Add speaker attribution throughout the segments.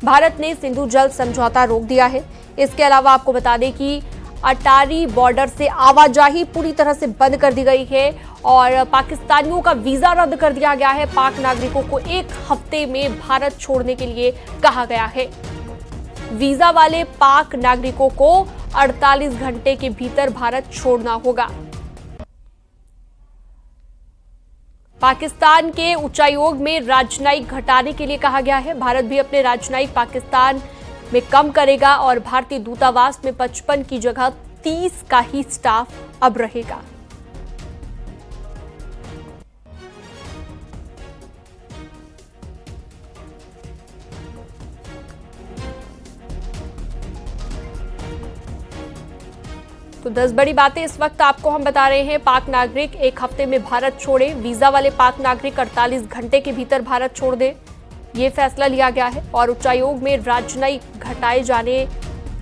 Speaker 1: भारत ने सिंधु जल समझौता रोक दिया है। इसके अलावा आपको बता दें कि अटारी बॉर्डर से आवाजाही पूरी तरह से बंद कर दी गई है और पाकिस्तानियों का वीजा रद्द कर दिया गया है। पाक नागरिकों को 1 हफ्ते में भारत छोड़ने के लिए कहा गया है। वीजा वाले पाक नागरिकों को 48 घंटे के भीतर भारत छोड़ना होगा। पाकिस्तान के उच्चायोग में राजनयिक घटाने के लिए कहा गया है। भारत भी अपने राजनयिक पाकिस्तान में कम करेगा और भारतीय दूतावास में 55 की जगह 30 का ही स्टाफ अब रहेगा। तो 10 बड़ी बातें इस वक्त आपको हम बता रहे हैं। पाक नागरिक 1 हफ्ते में भारत छोड़े, वीजा वाले पाक नागरिक 48 घंटे के भीतर भारत छोड़ दे, ये फैसला लिया गया है। और उच्चायोग में राजनयिक घटाए जाने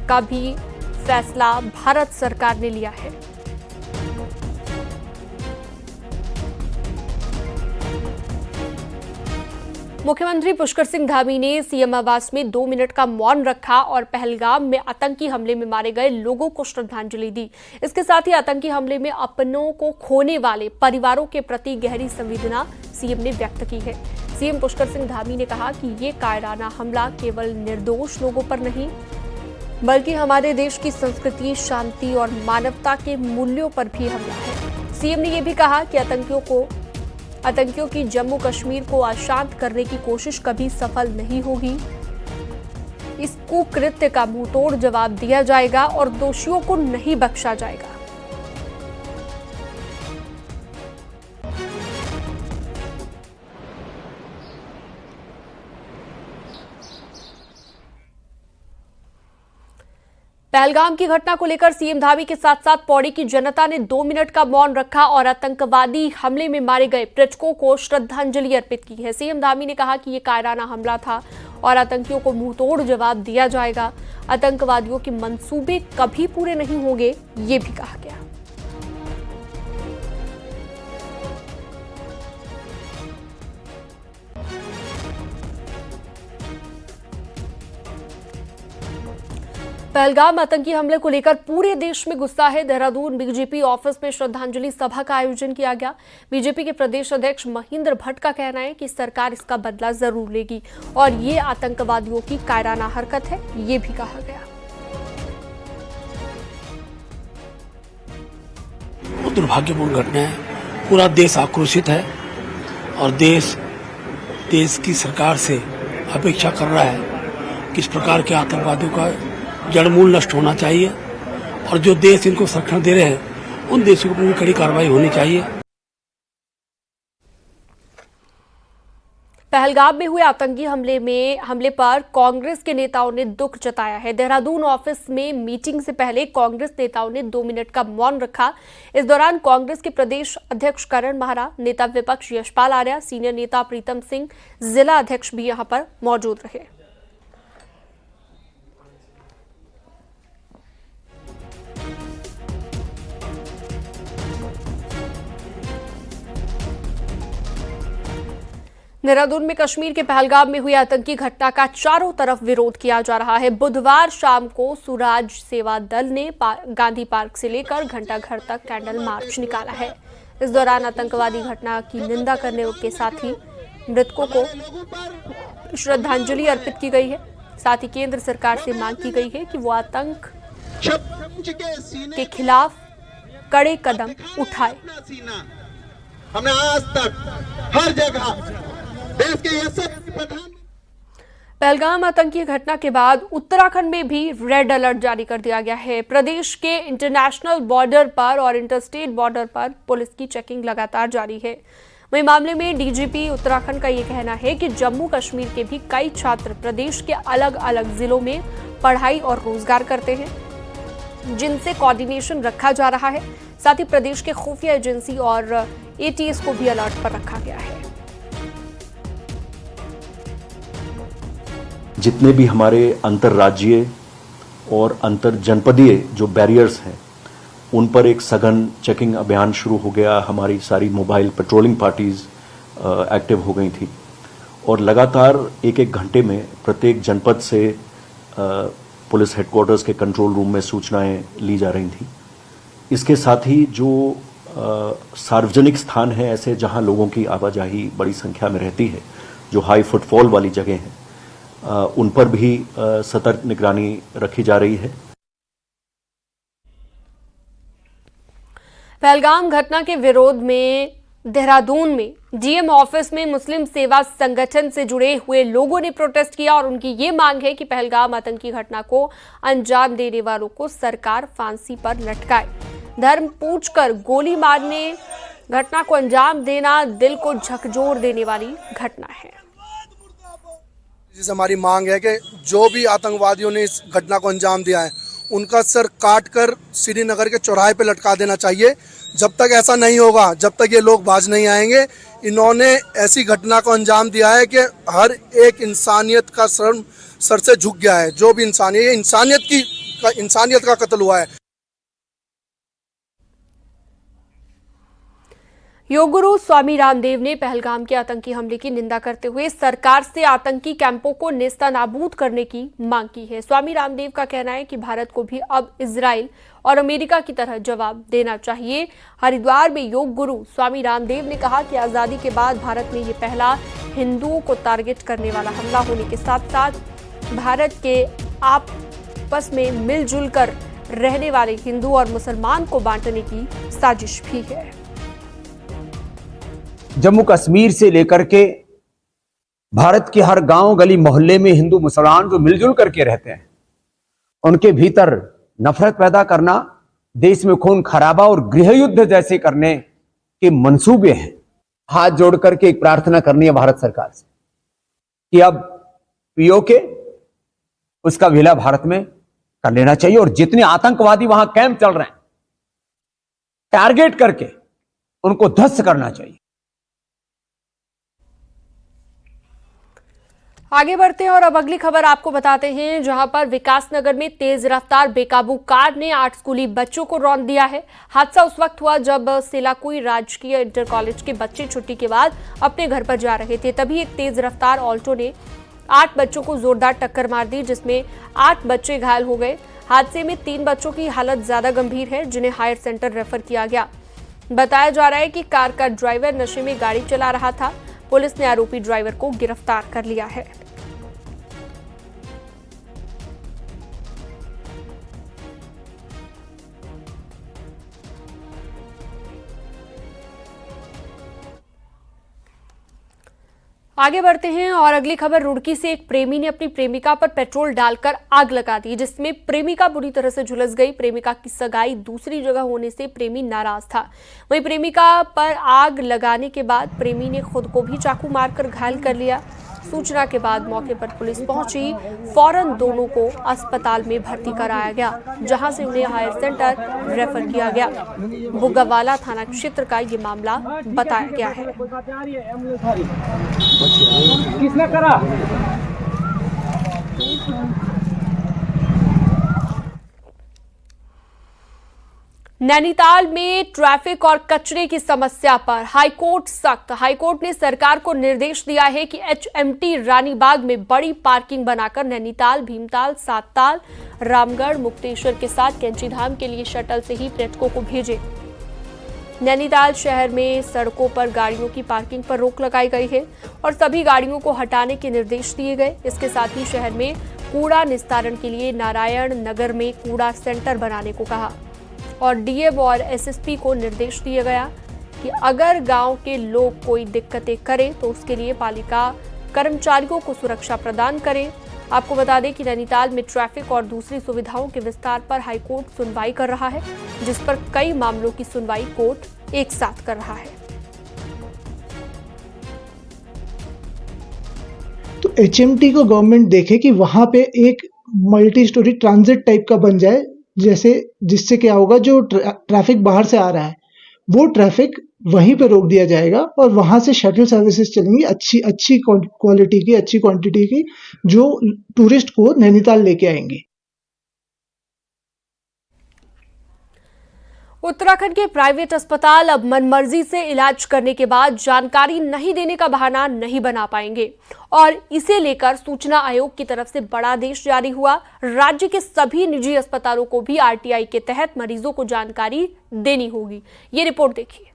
Speaker 1: का भी फैसला भारत सरकार ने लिया है। मुख्यमंत्री पुष्कर सिंह धामी ने सीएम आवास में 2 मिनट का मौन रखा और पहलगाम में आतंकी हमले में मारे गए लोगों को श्रद्धांजलि दी। इसके साथ ही आतंकी हमले में अपनों को खोने वाले परिवारों के प्रति गहरी संवेदना सीएम ने व्यक्त की है। सीएम पुष्कर सिंह धामी ने कहा कि ये कायराना हमला केवल निर्दोष लोगों पर नहीं बल्कि हमारे देश की संस्कृति, शांति और मानवता के मूल्यों पर भी हमला है। सीएम ने यह भी कहा कि आतंकियों की जम्मू कश्मीर को अशांत करने की कोशिश कभी सफल नहीं होगी। इस कुकृत्य का मुंहतोड़ जवाब दिया जाएगा और दोषियों को नहीं बख्शा जाएगा। पहलगाम की घटना को लेकर सीएम धामी के साथ साथ पौड़ी की जनता ने 2 मिनट का मौन रखा और आतंकवादी हमले में मारे गए मृतकों को श्रद्धांजलि अर्पित की है। सीएम धामी ने कहा कि यह कायराना हमला था और आतंकियों को मुंहतोड़ जवाब दिया जाएगा। आतंकवादियों के मंसूबे कभी पूरे नहीं होंगे, ये भी कहा गया। पहलगाम आतंकी हमले को लेकर पूरे देश में गुस्सा है। देहरादून बीजेपी ऑफिस में श्रद्धांजलि सभा का आयोजन किया गया। बीजेपी के प्रदेश अध्यक्ष महेंद्र भट्ट का कहना है कि सरकार इसका बदला जरूर लेगी और ये आतंकवादियों की कायराना हरकत है, ये भी कहा गया।
Speaker 2: दुर्भाग्यपूर्ण घटना है। पूरा देश आक्रोशित है और देश की सरकार से अपेक्षा कर रहा है कि इस प्रकार के आतंकवादियों का जड़मूल नष्ट होना चाहिए और जो देश इनको संरक्षण दे रहे हैं उन देशों पर भी कड़ी कार्रवाई होनी चाहिए।
Speaker 1: पहलगाम में हुए आतंकी हमले पर कांग्रेस के नेताओं ने दुख जताया है। देहरादून ऑफिस में मीटिंग से पहले कांग्रेस नेताओं ने 2 मिनट का मौन रखा। इस दौरान कांग्रेस के प्रदेश अध्यक्ष करण माहरा, नेता विपक्ष यशपाल आर्या, सीनियर नेता प्रीतम सिंह, जिला अध्यक्ष भी यहां पर मौजूद रहे। देहरादून में कश्मीर के पहलगाम में हुई आतंकी घटना का चारों तरफ विरोध किया जा रहा है। बुधवार शाम को सुराज सेवा दल ने गांधी पार्क से लेकर घंटा घर तक कैंडल मार्च निकाला है। इस दौरान आतंकवादी घटना की निंदा करने के साथ ही मृतकों को श्रद्धांजलि अर्पित की गई है। साथ ही केंद्र सरकार से मांग की गई है कि वो आतंक के खिलाफ कड़े कदम उठाए।
Speaker 3: हमने आज तक हर जगह देश के यशस्वी प्रधान
Speaker 1: पहलगाम आतंकी घटना के बाद उत्तराखंड में भी रेड अलर्ट जारी कर दिया गया है। प्रदेश के इंटरनेशनल बॉर्डर पर और इंटरस्टेट बॉर्डर पर पुलिस की चेकिंग लगातार जारी है। वहीं मामले में डीजीपी उत्तराखंड का यह कहना है कि जम्मू कश्मीर के भी कई छात्र प्रदेश के अलग अलग जिलों में पढ़ाई और रोजगार करते हैं, जिनसे कोऑर्डिनेशन रखा जा रहा है। साथ ही प्रदेश के खुफिया एजेंसी और एटीएस को भी अलर्ट पर रखा गया है।
Speaker 4: जितने भी हमारे अंतर्राज्यीय और अंतर जनपदीय जो बैरियर्स हैं उन पर एक सघन चेकिंग अभियान शुरू हो गया। हमारी सारी मोबाइल पेट्रोलिंग पार्टीज एक्टिव हो गई थी और लगातार एक एक घंटे में प्रत्येक जनपद से पुलिस हेडक्वार्टर्स के कंट्रोल रूम में सूचनाएं ली जा रही थी। इसके साथ ही जो सार्वजनिक स्थान है ऐसे जहां लोगों की आवाजाही बड़ी संख्या में रहती है, जो हाई फुटफॉल वाली जगह हैं, उन पर भी सतर्क निगरानी रखी जा रही है।
Speaker 1: पहलगाम घटना के विरोध में देहरादून में डीएम ऑफिस में मुस्लिम सेवा संगठन से जुड़े हुए लोगों ने प्रोटेस्ट किया और उनकी ये मांग है कि पहलगाम आतंकी घटना को अंजाम देने वालों को सरकार फांसी पर लटकाए। धर्म पूछकर गोली मारने घटना को अंजाम देना दिल को झकझोर देने वाली घटना है।
Speaker 5: जिस हमारी मांग है कि जो भी आतंकवादियों ने इस घटना को अंजाम दिया है उनका सर काट कर श्रीनगर के चौराहे पे लटका देना चाहिए। जब तक ऐसा नहीं होगा, जब तक ये लोग बाज नहीं आएंगे। इन्होंने ऐसी घटना को अंजाम दिया है कि हर एक इंसानियत का सर से झुक गया है। जो भी इंसानियत का कत्ल हुआ है।
Speaker 1: योग गुरु स्वामी रामदेव ने पहलगाम के आतंकी हमले की निंदा करते हुए सरकार से आतंकी कैंपों को नेस्तनाबूद करने की मांग की है। स्वामी रामदेव का कहना है कि भारत को भी अब इजराइल और अमेरिका की तरह जवाब देना चाहिए। हरिद्वार में योग गुरु स्वामी रामदेव ने कहा कि आजादी के बाद भारत में ये पहला हिंदुओं को टारगेट करने वाला हमला होने के साथ साथ भारत के आपस में मिलजुल कर रहने वाले हिंदू और मुसलमान को बांटने की साजिश भी है।
Speaker 6: जम्मू कश्मीर से लेकर के भारत के हर गांव गली मोहल्ले में हिंदू मुसलमान जो मिलजुल करके रहते हैं, उनके भीतर नफरत पैदा करना, देश में खून खराबा और गृह युद्ध जैसे करने के मंसूबे हैं। हाथ जोड़ करके एक प्रार्थना करनी है भारत सरकार से कि अब पीओके उसका विलय भारत में कर लेना चाहिए और जितने आतंकवादी वहां कैंप चल रहे हैं टारगेट करके उनको ध्वस्त करना चाहिए।
Speaker 1: आगे बढ़ते हैं और अब अगली खबर आपको बताते हैं, जहां पर विकासनगर में तेज रफ्तार बेकाबू कार ने 8 स्कूली बच्चों को रौंद दिया है। हादसा उस वक्त हुआ जब सेलाकुई राजकीय इंटर कॉलेज के बच्चे छुट्टी के बाद अपने घर पर जा रहे थे। तभी एक तेज रफ्तार ऑल्टो ने 8 बच्चों को जोरदार टक्कर मार दी, जिसमें 8 बच्चे घायल हो गए। हादसे में 3 बच्चों की हालत ज्यादा गंभीर है, जिन्हें हायर सेंटर रेफर किया गया। बताया जा रहा है कि कार का ड्राइवर नशे में गाड़ी चला रहा था। पुलिस ने आरोपी ड्राइवर को गिरफ्तार कर लिया है। आगे बढ़ते हैं और अगली खबर रुड़की से एक प्रेमी ने अपनी प्रेमिका पर पेट्रोल डालकर आग लगा दी, जिसमें प्रेमिका बुरी तरह से झुलस गई। प्रेमिका की सगाई दूसरी जगह होने से प्रेमी नाराज था। वहीं प्रेमिका पर आग लगाने के बाद प्रेमी ने खुद को भी चाकू मारकर घायल कर लिया। सूचना के बाद मौके पर पुलिस पहुंची। फौरन दोनों को अस्पताल में भर्ती कराया गया, जहां से उन्हें हायर सेंटर रेफर किया गया। बुग्गावाला थाना क्षेत्र का ये मामला बताया गया है।
Speaker 7: किसने करा?
Speaker 1: नैनीताल में ट्रैफिक और कचरे की समस्या पर हाईकोर्ट सख्त। हाईकोर्ट ने सरकार को निर्देश दिया है कि एचएमटी रानीबाग में बड़ी पार्किंग बनाकर नैनीताल, भीमताल, सातताल, रामगढ़, मुक्तेश्वर के साथ कैंचीधाम के लिए शटल से ही पर्यटकों को भेजें। नैनीताल शहर में सड़कों पर गाड़ियों की पार्किंग पर रोक लगाई गई है और सभी गाड़ियों को हटाने के निर्देश दिए गए। इसके साथ ही शहर में कूड़ा निस्तारण के लिए नारायण नगर में कूड़ा सेंटर बनाने को कहा और डीएम और एसएसपी को निर्देश दिया गया कि अगर गांव के लोग कोई दिक्कतें करें तो उसके लिए पालिका कर्मचारियों को सुरक्षा प्रदान करें। आपको बता दें कि नैनीताल में ट्रैफिक और दूसरी सुविधाओं के विस्तार पर हाईकोर्ट सुनवाई कर रहा है, जिस पर कई मामलों की सुनवाई कोर्ट एक साथ कर रहा है।
Speaker 8: तो एचएमटी को गवर्नमेंट देखे कि वहां पे एक मल्टी स्टोरी ट्रांजिट टाइप का बन जाए, जिससे क्या होगा, जो ट्रैफिक बाहर से आ रहा है वो ट्रैफिक वहीं पे रोक दिया जाएगा और वहां से शटल सर्विसेज चलेंगी अच्छी क्वालिटी की, अच्छी क्वांटिटी की, जो टूरिस्ट को नैनीताल लेके आएंगे।
Speaker 1: उत्तराखंड के प्राइवेट अस्पताल अब मनमर्जी से इलाज करने के बाद जानकारी नहीं देने का बहाना नहीं बना पाएंगे और इसे लेकर सूचना आयोग की तरफ से बड़ा आदेश जारी हुआ। राज्य के सभी निजी अस्पतालों को भी आरटीआई के तहत मरीजों को जानकारी देनी होगी। ये रिपोर्ट देखिए।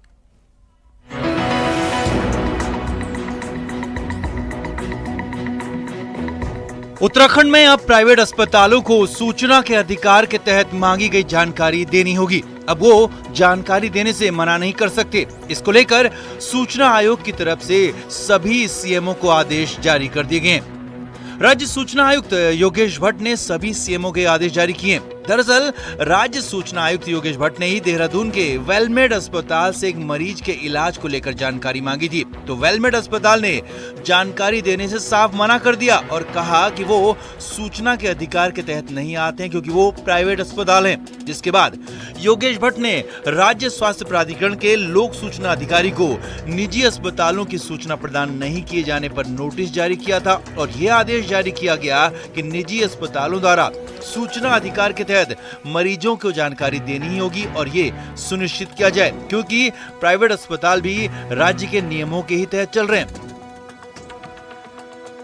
Speaker 7: उत्तराखंड में अब प्राइवेट अस्पतालों को सूचना के अधिकार के तहत मांगी गई जानकारी देनी होगी। अब वो जानकारी देने से मना नहीं कर सकते। इसको लेकर सूचना आयोग की तरफ से सभी सीएमओ को आदेश जारी कर दिए गए। राज्य सूचना आयुक्त योगेश भट्ट ने सभी सीएमओ के आदेश जारी किए। दरअसल राज्य सूचना आयुक्त योगेश भट्ट ने ही देहरादून के वेलमेड अस्पताल से एक मरीज के इलाज को लेकर जानकारी मांगी थी, तो वेलमेड अस्पताल ने जानकारी देने से साफ मना कर दिया और कहा कि वो सूचना के अधिकार के तहत नहीं आते हैं क्योंकि वो प्राइवेट अस्पताल हैं। जिसके बाद योगेश भट्ट ने राज्य स्वास्थ्य प्राधिकरण के लोक सूचना अधिकारी को निजी अस्पतालों की सूचना प्रदान नहीं किए जाने पर नोटिस जारी किया था और यह आदेश जारी किया गया कि निजी अस्पतालों द्वारा सूचना अधिकार के तहत मरीजों को जानकारी देनी ही होगी और ये सुनिश्चित किया जाए क्योंकि प्राइवेट अस्पताल भी राज्य के नियमों के ही तहत चल रहे हैं।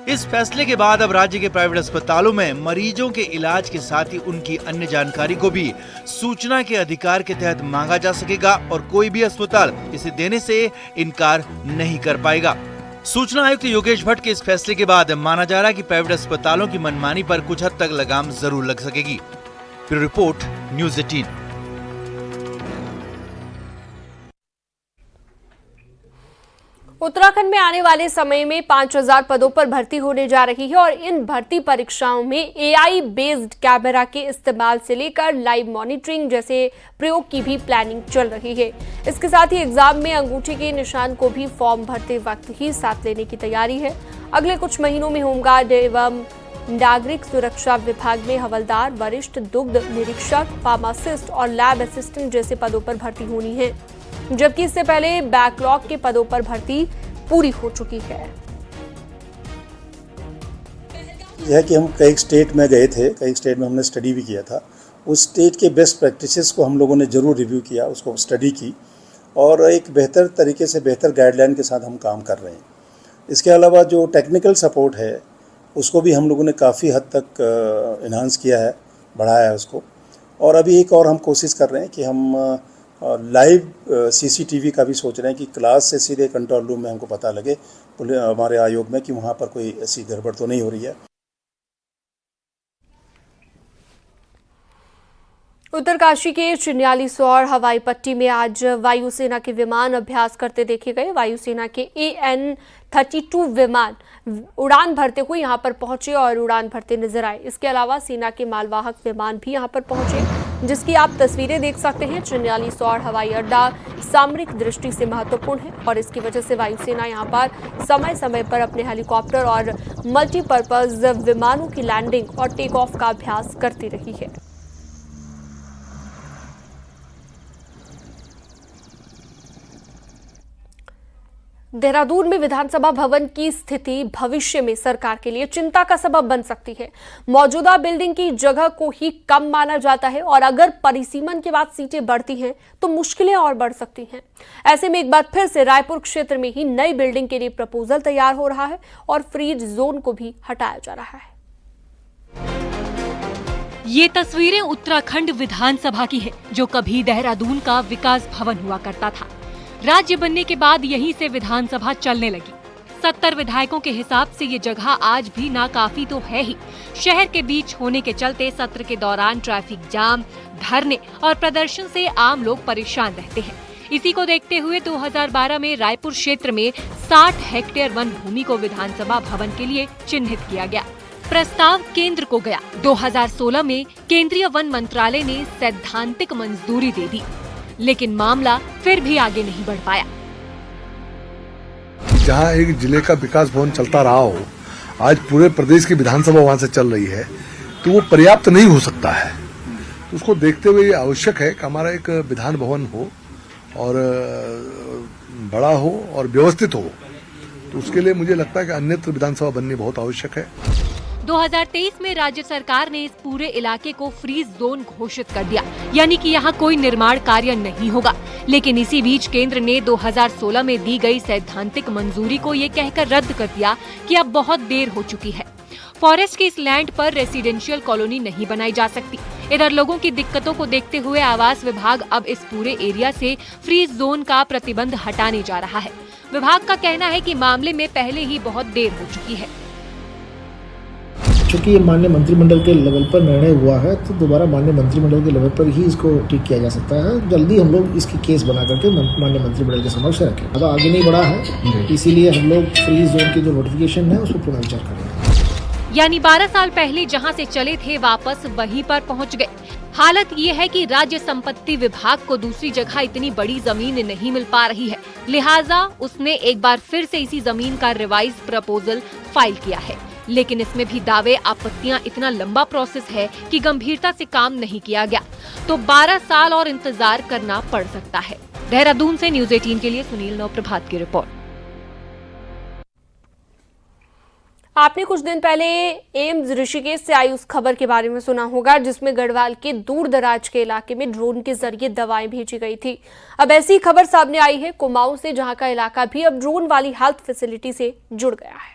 Speaker 7: इस फैसले के बाद अब राज्य के प्राइवेट अस्पतालों में मरीजों के इलाज के साथ ही उनकी अन्य जानकारी को भी सूचना के अधिकार के तहत मांगा जा सकेगा और कोई भी अस्पताल इसे देने से इनकार नहीं कर पाएगा। सूचना आयुक्त योगेश भट्ट के इस फैसले के बाद माना जा रहा है कि प्राइवेट अस्पतालों की मनमानी पर कुछ हद तक लगाम जरूर लग सकेगी। Bureau report, news 18।
Speaker 1: उत्तराखंड में आने वाले समय में 5000 पदों पर भर्ती होने जा रही है और इन भर्ती परीक्षाओं में एआई बेस्ड कैमरा के इस्तेमाल से लेकर लाइव मॉनिटरिंग जैसे प्रयोग की भी प्लानिंग चल रही है। इसके साथ ही एग्जाम में अंगूठे के निशान को भी फॉर्म भरते वक्त ही साथ लेने की तैयारी है। अगले कुछ महीनों में होमगार्ड एवं नागरिक सुरक्षा विभाग में हवलदार, वरिष्ठ दुग्ध निरीक्षक, फार्मासिस्ट और लैब असिस्टेंट जैसे पदों पर भर्ती होनी है, जबकि इससे पहले बैकलॉग के पदों पर भर्ती पूरी हो चुकी है।
Speaker 9: यह कि हम कई स्टेट में गए थे, कई स्टेट में हमने स्टडी भी किया था। उस स्टेट के बेस्ट प्रैक्टिसेस को हम लोगों ने ज़रूर रिव्यू किया, उसको स्टडी की और एक बेहतर तरीके से बेहतर गाइडलाइन के साथ हम काम कर रहे हैं। इसके अलावा जो टेक्निकल सपोर्ट है उसको भी हम लोगों ने काफ़ी हद तक इन्हांस किया है, बढ़ाया है उसको। और अभी एक और हम कोशिश कर रहे हैं कि हम लाइव सीसीटीवी का भी सोच रहे हैं कि क्लास से सीधे कंट्रोल रूम में हमको पता लगे हमारे आयोग में कि वहाँ पर कोई ऐसी गड़बड़ तो नहीं हो रही है।
Speaker 1: उत्तरकाशी के चिन्यालीसौर हवाई पट्टी में आज वायुसेना के विमान अभ्यास करते देखे गए। वायुसेना के AN-32 विमान उड़ान भरते हुए यहां पर पहुंचे और उड़ान भरते नजर आए। इसके अलावा सेना के मालवाहक विमान भी यहां पर पहुंचे, जिसकी आप तस्वीरें देख सकते हैं। चिन्यालीसौर हवाई अड्डा सामरिक दृष्टि से महत्वपूर्ण है और इसकी वजह से वायुसेना यहां पर समय समय पर अपने हेलीकॉप्टर और मल्टीपर्पज विमानों की लैंडिंग और टेक ऑफ का अभ्यास करती रही है। देहरादून में विधानसभा भवन की स्थिति भविष्य में सरकार के लिए चिंता का सबब बन सकती है। मौजूदा बिल्डिंग की जगह को ही कम माना जाता है और अगर परिसीमन के बाद सीटें बढ़ती हैं तो मुश्किलें और बढ़ सकती हैं। ऐसे में एक बार फिर से रायपुर क्षेत्र में ही नई बिल्डिंग के लिए प्रपोजल तैयार हो रहा है और फ्रीज जोन को भी हटाया जा रहा है।
Speaker 10: ये तस्वीरें उत्तराखंड विधानसभा की है, जो कभी देहरादून का विकास भवन हुआ करता था। राज्य बनने के बाद यहीं से विधानसभा चलने लगी। 70 विधायकों के हिसाब से ये जगह आज भी नाकाफी तो है ही। शहर के बीच होने के चलते सत्र के दौरान ट्रैफिक जाम, धरने और प्रदर्शन से आम लोग परेशान रहते हैं। इसी को देखते हुए 2012 में रायपुर क्षेत्र में 60 हेक्टेयर वन भूमि को विधानसभा भवन के लिए चिन्हित किया गया। प्रस्ताव केंद्र को गया। 2016 में केंद्रीय वन मंत्रालय ने सैद्धांतिक मंजूरी दे दी, लेकिन मामला फिर भी आगे नहीं बढ़ पाया।
Speaker 11: जहां एक जिले का विकास भवन चलता रहा हो, आज पूरे प्रदेश की विधानसभा वहां से चल रही है, तो वो पर्याप्त नहीं हो सकता है। तो उसको देखते हुए ये आवश्यक है कि हमारा एक विधान भवन हो और बड़ा हो और व्यवस्थित हो। तो उसके लिए मुझे लगता है कि अन्यत्र विधानसभा बननी बहुत आवश्यक है।
Speaker 10: 2023 में राज्य सरकार ने इस पूरे इलाके को फ्रीज जोन घोषित कर दिया, यानी कि यहाँ कोई निर्माण कार्य नहीं होगा। लेकिन इसी बीच केंद्र ने 2016 में दी गई सैद्धांतिक मंजूरी को ये कहकर रद्द कर दिया कि अब बहुत देर हो चुकी है। फॉरेस्ट के इस लैंड पर रेसिडेंशियल कॉलोनी नहीं बनाई जा सकती। इधर लोगों की दिक्कतों को देखते हुए आवास विभाग अब इस पूरे एरिया से फ्रीज जोन का प्रतिबंध हटाने जा रहा है। विभाग का कहना है कि मामले में पहले ही बहुत देर हो चुकी है।
Speaker 12: चूंकि ये माननीय मंत्रिमंडल के लेवल पर निर्णय हुआ है तो दोबारा माननीय मंत्रिमंडल के लेवल पर ही इसको ठीक किया जा सकता है। जल्दी हम लोग इसकी केस बना करके माननीय मंत्रिमंडल के समक्ष रखें। अब आगे नहीं बढ़ा है, इसीलिए हम लोग फ्री जोन की जो नोटिफिकेशन है उस पर पुनर्विचार करेंगे।
Speaker 10: यानी 12 साल पहले जहां से चले थे वापस वहीं पर पहुंच गए। हालत ये है कि राज्य संपत्ति विभाग को दूसरी जगह इतनी बड़ी जमीन नहीं मिल पा रही है, लिहाजा उसने एक बार फिर से इसी जमीन का रिवाइज प्रपोजल फाइल किया है। लेकिन इसमें भी दावे आपत्तियां इतना लंबा प्रोसेस है कि गंभीरता से काम नहीं किया गया, तो 12 साल और इंतजार करना पड़ सकता है। देहरादून से न्यूज 18 के लिए सुनील नवप्रभात की रिपोर्ट।
Speaker 1: आपने कुछ दिन पहले एम्स ऋषिकेश से आई उस खबर के बारे में सुना होगा जिसमें गढ़वाल के दूर दराज के इलाके में ड्रोन के जरिए दवाएं भेजी गई थी। अब ऐसी खबर सामने आई है कुमाऊं से, जहां का इलाका भी अब ड्रोन वाली हेल्थ फैसिलिटी से जुड़ गया है।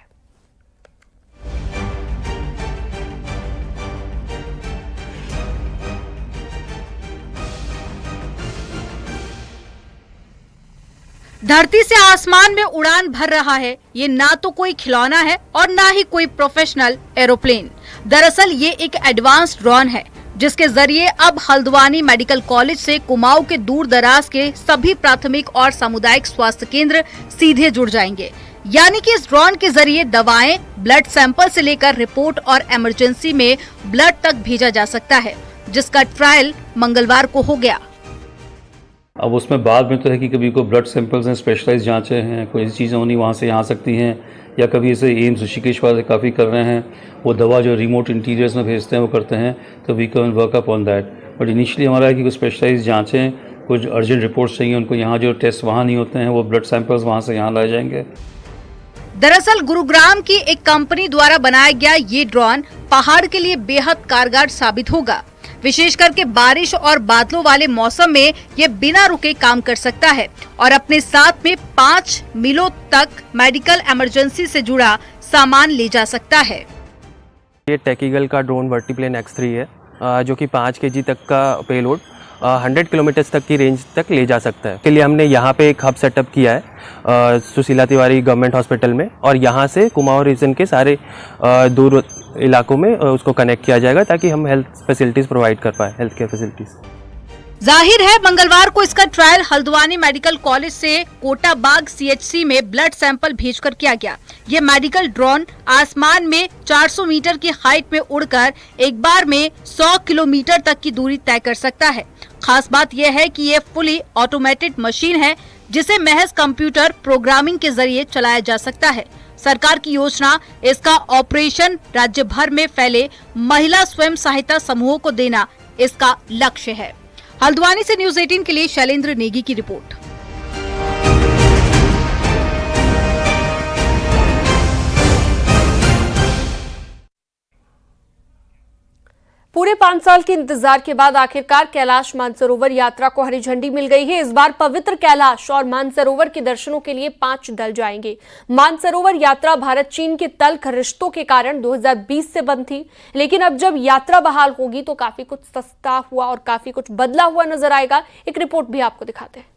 Speaker 13: धरती से आसमान में उड़ान भर रहा है ये ना तो कोई खिलौना है और ना ही कोई प्रोफेशनल एरोप्लेन। दरअसल ये एक एडवांस ड्रोन है जिसके जरिए अब हल्द्वानी मेडिकल कॉलेज से कुमाऊं के दूर दराज के सभी प्राथमिक और सामुदायिक स्वास्थ्य केंद्र सीधे जुड़ जाएंगे। यानी कि इस ड्रोन के जरिए दवाएं, ब्लड सैंपल से लेकर रिपोर्ट और इमरजेंसी में ब्लड तक भेजा जा सकता है, जिसका ट्रायल मंगलवार को हो गया।
Speaker 14: अब उसमें बाद में तो है कि कभी कोई ब्लड सैंपल्स हैं, स्पेशलाइज जांचें हैं, कोई ऐसी चीज़ें होनी वहाँ से यहाँ आ सकती हैं, या कभी ऐसे एम्स ऋषिकेश वाले काफ़ी कर रहे हैं, वो दवा जो रिमोट इंटीरियर्स में भेजते हैं वो करते हैं, तो we can work up on that. But initially हमारा है कि कुछ स्पेशलाइज जांचें, कुछ अर्जेंट रिपोर्ट्स चाहिए उनको, यहाँ जो टेस्ट वहाँ नहीं होते हैं वो ब्लड सैंपल्स वहाँ से यहाँ लाए जाएंगे।
Speaker 13: दरअसल गुरुग्राम की एक कंपनी द्वारा बनाया गया ये ड्रोन पहाड़ के लिए बेहद कारगर साबित होगा। विशेष करके बारिश और बादलों वाले मौसम में ये बिना रुके काम कर सकता है और अपने साथ में 5 मीलों तक मेडिकल इमरजेंसी से जुड़ा सामान ले जा सकता है।
Speaker 15: ये टेकीगल का ड्रोन वर्टीप्लेन X3 है जो कि 5 kg तक का पेलोड 100 किलोमीटर तक की रेंज तक ले जा सकता है। के लिए हमने यहाँ पे एक हब सेटअप किया है सुशीला तिवारी गवर्नमेंट हॉस्पिटल में, और यहाँ से कुमाऊं रीजन के सारे दूर इलाकों में उसको कनेक्ट किया जाएगा ताकि हम हेल्थ फैसिलिटीज प्रोवाइड कर पाए, हेल्थ केयर फैसिलिटीज।
Speaker 13: जाहिर है मंगलवार को इसका ट्रायल हल्द्वानी मेडिकल कॉलेज से कोटाबाग CHC में ब्लड सैंपल भेजकर किया गया। ये मेडिकल ड्रोन आसमान में 400 मीटर की हाइट में उड़कर एक बार में 100 किलोमीटर तक की दूरी तय कर सकता है। खास बात यह है कि ये फुली ऑटोमेटेड मशीन है जिसे महज कंप्यूटर प्रोग्रामिंग के जरिए चलाया जा सकता है। सरकार की योजना इसका ऑपरेशन राज्य भर में फैले महिला स्वयं सहायता समूहों को देना इसका लक्ष्य है। हल्द्वानी से न्यूज 18 के लिए शैलेंद्र नेगी की रिपोर्ट।
Speaker 1: पूरे 5 साल के इंतजार के बाद आखिरकार कैलाश मानसरोवर यात्रा को हरी झंडी मिल गई है। इस बार पवित्र कैलाश और मानसरोवर के दर्शनों के लिए 5 दल जाएंगे। मानसरोवर यात्रा भारत चीन के तल्ख रिश्तों के कारण 2020 से बंद थी, लेकिन अब जब यात्रा बहाल होगी तो काफी कुछ सस्ता हुआ और काफी कुछ बदला हुआ नजर आएगा। एक रिपोर्ट भी आपको दिखाते हैं।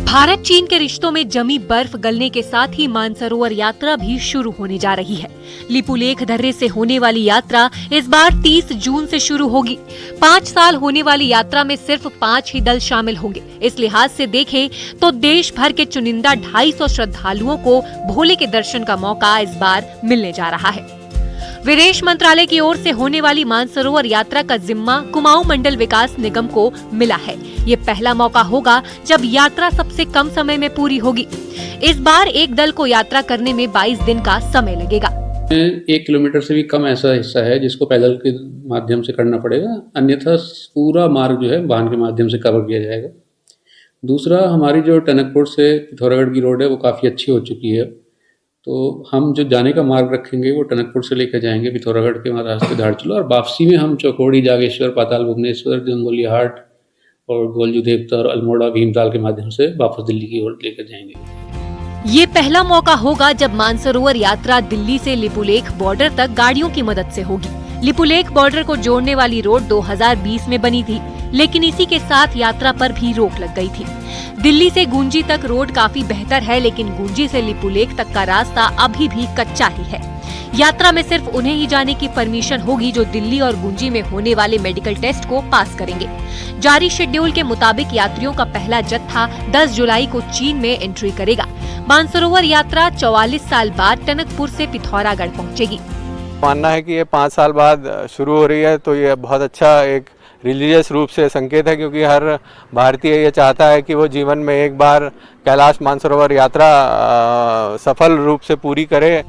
Speaker 10: भारत चीन के रिश्तों में जमी बर्फ गलने के साथ ही मानसरोवर यात्रा भी शुरू होने जा रही है। लिपुलेख दर्रे से होने वाली यात्रा इस बार 30 जून से शुरू होगी। 5 साल होने वाली यात्रा में सिर्फ 5 ही दल शामिल होंगे। इस लिहाज से देखें तो देश भर के चुनिंदा 250 श्रद्धालुओं को भोले के दर्शन का मौका इस बार मिलने जा रहा है। विदेश मंत्रालय की ओर से होने वाली मानसरोवर यात्रा का जिम्मा कुमाऊं मंडल विकास निगम को मिला है। ये पहला मौका होगा जब यात्रा सबसे कम समय में पूरी होगी। इस बार एक दल को यात्रा करने में 22 दिन का समय लगेगा।
Speaker 16: 1 किलोमीटर से भी कम ऐसा हिस्सा है जिसको पैदल के माध्यम से करना पड़ेगा, अन्यथा पूरा मार्ग जो है वाहन के माध्यम से कवर किया जाएगा। दूसरा, हमारी जो टनकपुर से पिथौरागढ़ की रोड है वो काफ़ी अच्छी हो चुकी है, तो हम जो जाने का मार्ग रखेंगे वो टनकपुर से लेकर जाएंगे पिथौरागढ़ के वहाँ रास्ते धारचूला, और वापसी में हम चौकोड़ी, जागेश्वर, पाताल भुवनेश्वर, गंगोली हाट और गोलजू देवता और अल्मोड़ा भीमताल के माध्यम से वापस दिल्ली की ओर लेकर जाएंगे।
Speaker 10: ये पहला मौका होगा जब मानसरोवर यात्रा दिल्ली से लिपुलेख बॉर्डर तक गाड़ियों की मदद से होगी। लिपुलेख बॉर्डर को जोड़ने वाली रोड 2020 में बनी थी, लेकिन इसी के साथ यात्रा पर भी रोक लग गई थी। दिल्ली से गुंजी तक रोड काफी बेहतर है, लेकिन गुंजी से लिपुलेख तक का रास्ता अभी भी कच्चा ही है। यात्रा में सिर्फ उन्हें ही जाने की परमिशन होगी जो दिल्ली और गुंजी में होने वाले मेडिकल टेस्ट को पास करेंगे। जारी शेड्यूल के मुताबिक यात्रियों का पहला जत्था 10 जुलाई को चीन में एंट्री करेगा। मानसरोवर यात्रा 44 साल बाद टनकपुर से पिथौरागढ़ पहुंचेगी।
Speaker 17: मानना है कि ये 5 साल बाद शुरू हो रही है, तो ये बहुत अच्छा एक रिलीजियस रूप से संकेत है, क्योंकि हर भारतीय ये चाहता है कि वो जीवन में एक बार कैलाश मानसरोवर यात्रा सफल रूप से पूरी करे।